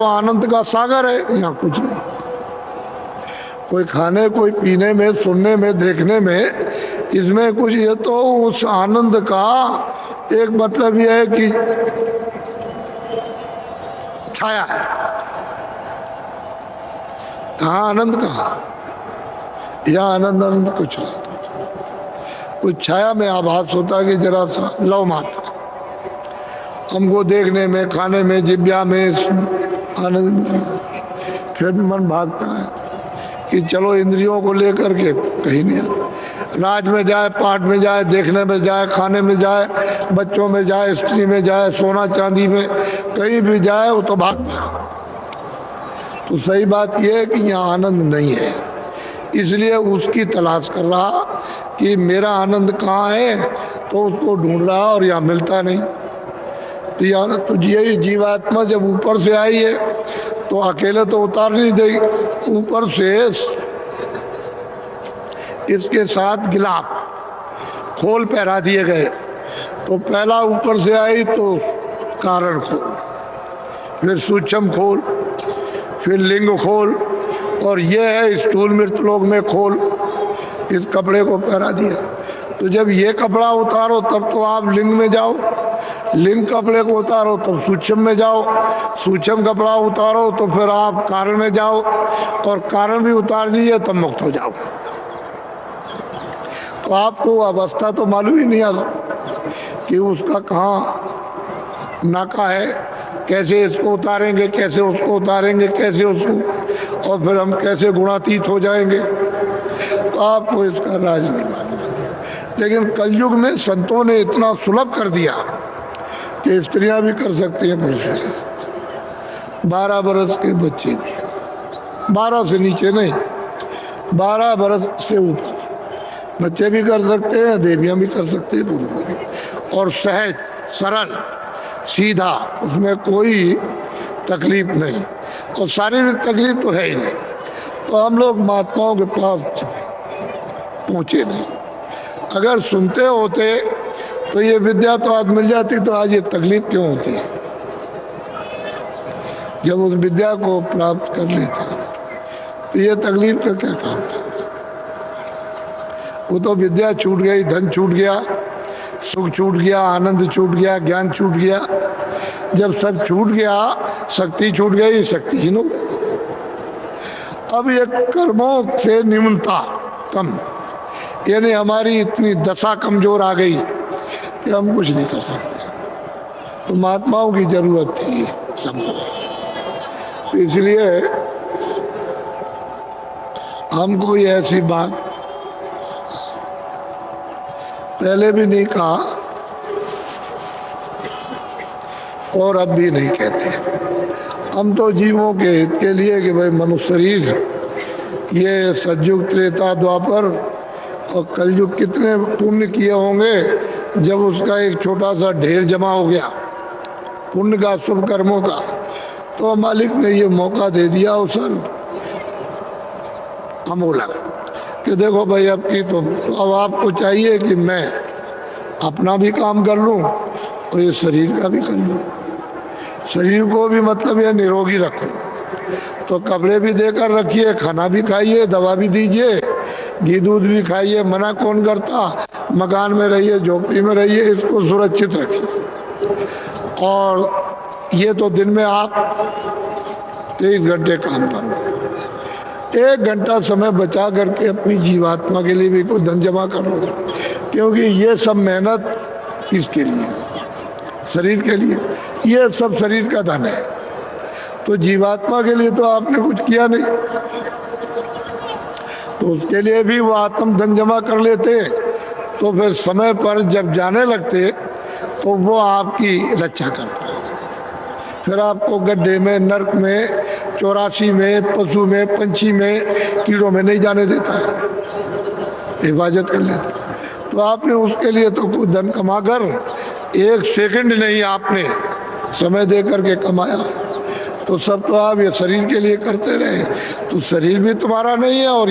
आनंद का सागर है, यहाँ कुछ नहीं। कोई खाने कोई पीने में, सुनने में, देखने में, इसमें कुछ, ये तो उस आनंद का एक मतलब यह है कि छाया है। कहाँ आनंद, कहाँ यह आनंद, आनंद कुछ नहीं। कुछ छाया में आभास होता है कि जरा सा लव मात्र हमको देखने में, खाने में, जिब्या में आनंद। फिर मन भागता है कि चलो इंद्रियों को लेकर के कहीं नहीं आता। राज में जाए, पाठ में जाए, देखने में जाए, खाने में जाए, बच्चों में जाए, स्त्री में जाए, सोना चांदी में, कहीं भी जाए वो तो भागता है। तो सही बात यह है कि यहाँ आनंद नहीं है, इसलिए उसकी तलाश कर रहा कि मेरा आनंद कहाँ है, तो उसको ढूंढ रहा और यहाँ मिलता नहीं। तो यही जीवात्मा जब ऊपर से आई है तो अकेले तो उतार नहीं देगी, ऊपर से इसके साथ गिलाफ खोल पहरा दिए गए। तो पहला ऊपर से आई तो कारण खोल, फिर सूक्ष्म खोल, फिर लिंग खोल, और ये है स्थूल मृतलोक में खोल। इस कपड़े को पहरा दिया। तो जब ये कपड़ा उतारो तब तो आप लिंग में जाओ, लिंग कपड़े को उतारो तब सूक्ष्म में जाओ, सूक्ष्म कपड़ा उतारो तो फिर आप कारण में जाओ, और कारण भी उतार दीजिए तब मुक्त हो जाओ। तो आपको अवस्था तो मालूम ही नहीं आता कि उसका कहाँ नाका है, कैसे इसको उतारेंगे, कैसे उसको उतारेंगे, कैसे उसको, और फिर हम कैसे गुणातीत हो जाएंगे। तो आपको इसका राज नहीं मालूम। लेकिन कलयुग में संतों ने इतना सुलभ कर दिया कि स्त्रियां भी कर सकती हैं, पुरुष भी कर सकते हैं। 12 बरस के बच्चे भी, 12 से नीचे नहीं, 12 बरस से ऊपर बच्चे भी कर सकते हैं, देवियां भी कर सकते हैं, पुरुष भी। और सहज, सरल, सीधा, उसमें कोई तकलीफ नहीं, और शारीरिक तकलीफ तो है ही नहीं। तो हम लोग महात्माओं के पास पहुंचे नहीं। अगर सुनते होते तो ये विद्या तो आज मिल जाती, तो आज ये तकलीफ क्यों होती है? जब उस विद्या को प्राप्त कर लेते तो ये तकलीफ का क्या काम था? वो तो विद्या छूट गई, धन छूट गया, सुख छूट गया, आनंद छूट गया, ज्ञान छूट गया। जब सब छूट गया, शक्ति छूट गई, शक्तिहीन हो गए। अब ये कर्मों से निम्नता कम, यानी हमारी इतनी दशा कमजोर आ गई कि हम कुछ नहीं कर सकते। तो महात्माओं की जरूरत थी सबको। तो इसलिए हम कोई ऐसी बात पहले भी नहीं कहा और अब भी नहीं कहते। हम तो जीवों के हित के लिए कि भाई मनुष्य शरीर, ये सतयुग, त्रेता, द्वापर और कलयुग कितने पुण्य किए होंगे जब उसका एक छोटा सा ढेर जमा हो गया पुण्य का, शुभ कर्मों का। तो मालिक ने ये मौका दे दिया अवसर अमोलक कि देखो भाई अब की तो अब आपको चाहिए कि मैं अपना भी काम कर लूं और ये शरीर का भी कर लूं। शरीर को भी मतलब ये निरोगी रखो, तो कपड़े भी देकर रखिए, खाना भी खाइए, दवा भी दीजिए, घी दूध भी खाइए, मना कौन करता। मकान में रहिए, झोपड़ी में रहिए, इसको सुरक्षित रखिए। और ये तो दिन में आप 23 घंटे काम करो, 1 घंटा समय बचा करके अपनी जीवात्मा के लिए भी कुछ धन जमा करो, क्योंकि ये सब मेहनत इसके लिए, शरीर के लिए, ये सब शरीर का धन है। तो जीवात्मा के लिए तो आपने कुछ किया नहीं, तो उसके लिए भी वो आत्म धन जमा कर लेते। तो फिर समय पर जब जाने लगते तो वो आपकी रक्षा करता है। फिर आपको गड्ढे में, नरक में, 84 में, पशु में, पंछी में, कीड़ों में नहीं जाने देता है, हिफाजत कर लेता है। तो आपने उसके लिए तो कुछ धन कमाकर 1 सेकंड नहीं आपने समय दे करके कमाया। तो सब तो आप ये शरीर के लिए करते रहे, तो शरीर भी तुम्हारा नहीं है, और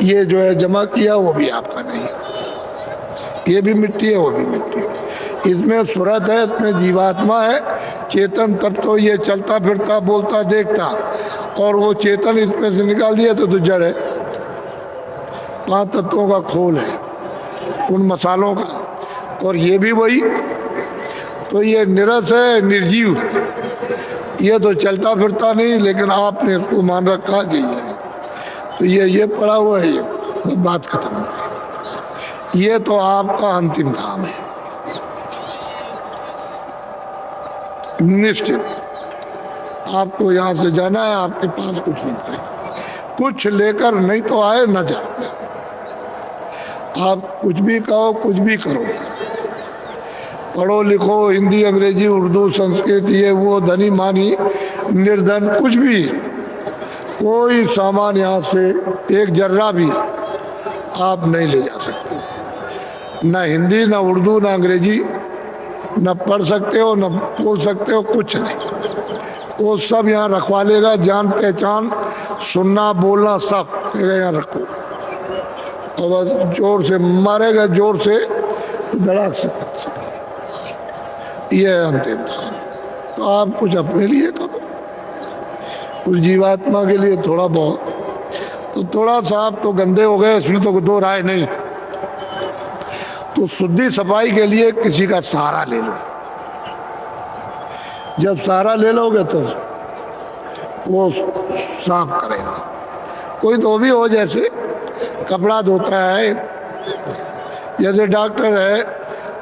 ये जो है जमा किया वो भी आपका नहीं है। ये भी मिट्टी है, वो भी मिट्टी है। इसमें सुरत है, इसमें जीवात्मा है। चेतन तब तो ये चलता फिरता बोलता देखता, और वो चेतन इसमें से निकाल दिया तो जड़ है। 5 तत्वों का खोल है उन मसालों का, और ये भी वही। तो ये निरस है, निर्जीव। ये तो चलता फिरता नहीं, लेकिन आपने इसको मान रखा कि तो ये पड़ा हुआ है, ये बात खत्म। ये तो आपका अंतिम धाम है, निश्चित। आपको यहाँ से जाना है, आपके पास कुछ नहीं है। कुछ लेकर नहीं तो आए न जाए। आप कुछ भी कहो, कुछ भी करो, पढ़ो लिखो, हिंदी अंग्रेजी उर्दू संस्कृत ये वो, धनी मानी निर्धन, कुछ भी, कोई सामान यहाँ से एक जर्रा भी आप नहीं ले जा सकते। न हिंदी, न उर्दू, न अंग्रेजी, न पढ़ सकते हो, न बोल सकते हो, कुछ नहीं। वो सब यहाँ रखवा लेगा। जान पहचान, सुनना बोलना सब यहाँ रखो, और बस जोर से मारेगा, जोर से धड़ाक से। ये है अंतिम। तो आप कुछ अपने लिए करो, कुछ जीवात्मा के लिए थोड़ा बहुत। तो थोड़ा सा आप तो गंदे हो गए, इसमें तो दो राय नहीं। तो शुद्धि सफाई के लिए किसी का सहारा ले लो। जब सहारा ले लोगे तो वो साफ करेगा। कोई तो भी हो, जैसे कपड़ा धोता है, जैसे डॉक्टर है,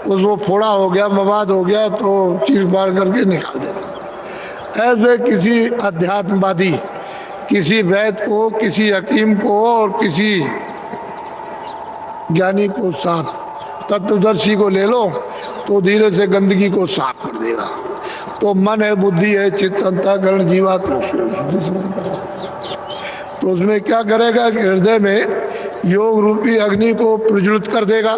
उसको फोड़ा हो गया, मवाद हो गया तो चीर फाड़ करके निकाल देता। ऐसे किसी अध्यात्मवादी, किसी वैद्य को, किसी हकीम को और किसी ज्ञानी को साथ, तत्वदर्शी को ले लो तो धीरे से गंदगी को साफ कर देगा। तो मन है, बुद्धि है, चित्त, अंतःकरण, जीवात्मा, तो उसमें क्या करेगा कि हृदय में योग रूपी अग्नि को प्रज्वलित कर देगा।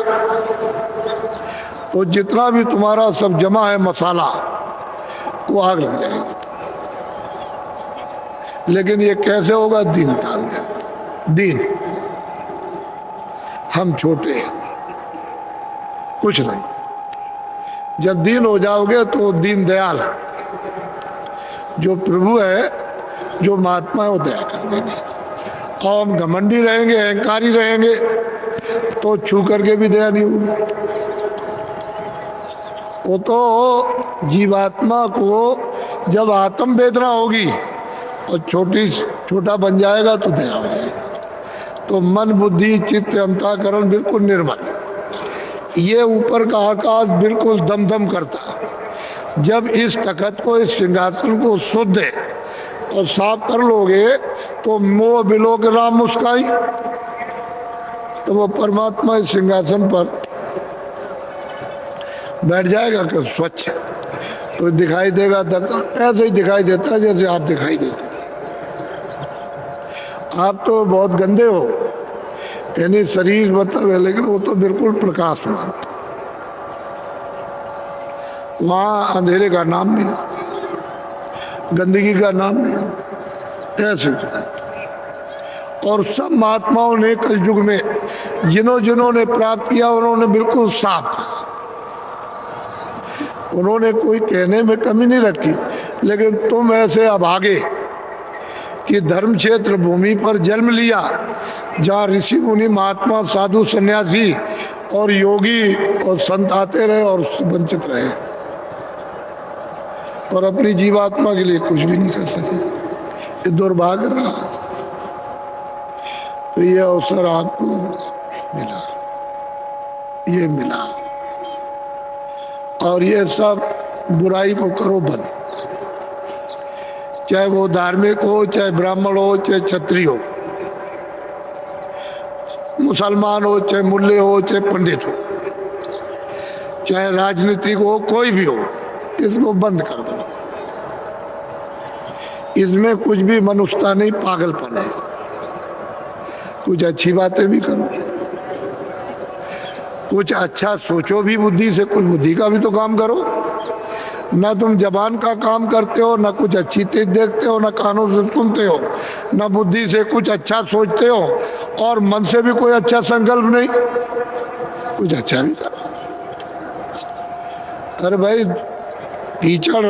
तो जितना भी तुम्हारा सब जमा है मसाला, वो आग लग जाएगी। लेकिन ये कैसे होगा? दीनता में। दीन, हम छोटे हैं, कुछ नहीं। जब दीन हो जाओगे तो दीन दयाल, जो प्रभु है, जो महात्मा है, वो दया कर देंगे। और हम घमंडी रहेंगे, अहंकारी रहेंगे, तो छू करके भी दया नहीं होगी। वो तो जीवात्मा को जब आत्म वेदना होगी और छोटा बन जाएगा तो दया हो जाएगी। तो मन, बुद्धि, चित्त, अंतःकरण बिल्कुल निर्मल। ये ऊपर का आकाश बिल्कुल दमदम करता। जब इस तखत को, इस सिंहासन को शुद्ध और साफ कर लोगे तो मोह बिलो के राम मुस्काई, तो वो परमात्मा इस सिंहासन पर बैठ जाएगा कि स्वच्छ है, तो दिखाई देगा। दर्शन ऐसे ही दिखाई देता जैसे आप दिखाई देते। आप तो बहुत गंदे हो, यानी शरीर मतलब है, लेकिन वो तो बिल्कुल प्रकाशमान। वहां अंधेरे का नाम नहीं, गंदगी का नाम नहीं। ऐसे और सब महात्माओं ने कलयुग में जिन्होंने प्राप्त किया, उन्होंने बिल्कुल साफ, उन्होंने कोई कहने में कमी नहीं रखी। लेकिन तुम ऐसे अभागे कि धर्म क्षेत्र भूमि पर जन्म लिया, जहाँ ऋषि मुनि, महात्मा, साधु, सन्यासी और योगी और संत आते रहे और वंचित रहे, और अपनी जीवात्मा के लिए कुछ भी नहीं कर सके। ये दुर्भाग्य रहा। तो ये अवसर आपको मिला, ये मिला, और ये सब बुराई को करो बंद। चाहे वो धार्मिक हो, चाहे ब्राह्मण हो, चाहे क्षत्रिय हो, मुसलमान हो, चाहे मुल्ले हो, चाहे पंडित हो, चाहे राजनीतिक हो, कोई भी हो, इसको बंद कर दो। इसमें कुछ भी मनुष्यता नहीं, पागलपन है। कुछ अच्छी बातें भी करो, कुछ अच्छा सोचो भी बुद्धि से, कुछ बुद्धि का भी तो काम करो। ना तुम जबान का काम करते हो, ना कुछ अच्छी चीज देखते हो, ना कानों से सुनते हो, ना बुद्धि से कुछ अच्छा सोचते हो, और मन से भी कोई अच्छा संकल्प नहीं। कुछ अच्छा भी करो। अरे भाई कीचड़